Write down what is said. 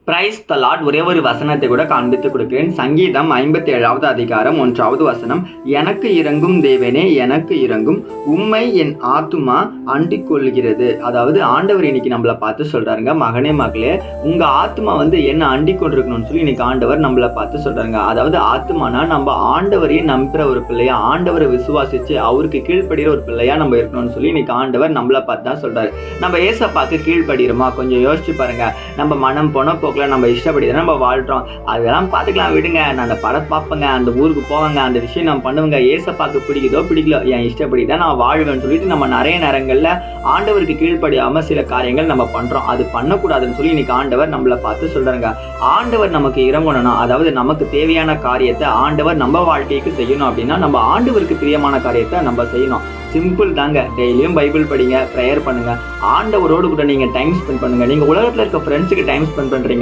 Praise the Lord. ஒரே ஒரு வசனத்தை கூட காண்பித்து கொடுக்கிறேன். சங்கீதம் 57வது அதிகாரம் 1வது வசனம். எனக்கு இறங்கும் தேவனே, எனக்கு இறங்கும், உம்மை என் ஆத்துமா அண்டிக் கொள்கிறது. அதாவது ஆண்டவர் இன்னைக்கு நம்மளை பார்த்து சொல்றாருங்க, மகனே மகளே, உங்க ஆத்மா என்ன அண்டிக் கொண்டிருக்கணும்னு சொல்லி இன்னைக்கு ஆண்டவர் நம்மளை பார்த்து சொல்றாங்க. அதாவது ஆத்மானா நம்ம ஆண்டவரையும் நம்புற ஒரு பிள்ளையா, ஆண்டவரை விசுவாசிச்சு அவருக்கு கீழ்ப்படுகிற ஒரு பிள்ளையா நம்ம இருக்கணும்னு சொல்லி இன்னைக்கு ஆண்டவர் நம்மளை பார்த்து தான் சொல்றாரு. நம்ம ஏசப்பாக்கு கீழ்ப்படுகிறோமா? கொஞ்சம் யோசிச்சு பாருங்க. நம்ம மனம் போன போக்குல நம்ம இஷ்டப்படி நம்ம வாழ்றோம், அதெல்லாம் பார்த்துக்கலாம் விடுங்க, நான் அந்த படம் பார்ப்பேங்க, அந்த ஊருக்கு போவாங்க, அந்த விஷயம் நான் பண்ணுவேங்க, ஏசப்பாக்கு பிடிக்குதோ பிடிக்கல என் இஷ்டப்படி தான் நான் வாழ்வேன்னு சொல்லிட்டு நம்ம நிறைய நேரங்கள்ல ஆண்டவருக்கு கீழ்ப்படியாம சில காரியங்கள் நம்ம பண்றோம். அது பண்ணக்கூடாதுன்னு சொல்லி இன்னைக்கு ஆண்டவர் நம்மளை பார்த்து சொல்றாங்க. ஆண்டவர் நமக்கு இறங்கணும்னா, அதாவது நமக்கு தேவையான காரியத்தை ஆண்டவர் நம்ம வாழ்க்கைக்கு செய்யணும் அப்படின்னா நம்ம ஆண்டவருக்கு பிரியமான காரியத்தை நம்ம செய்யணும். சிம்பிள் தாங்க. டெய்லியும் பைபிள் படிங்க, ப்ரேயர் பண்ணுங்க, ஆண்டவரோடு கூட நீங்க டைம் ஸ்பெண்ட் பண்ணுங்க. நீங்க உலகத்துல இருக்க ஃப்ரெண்ட்ஸுக்கு டைம் ஸ்பெண்ட் பண்றீங்க,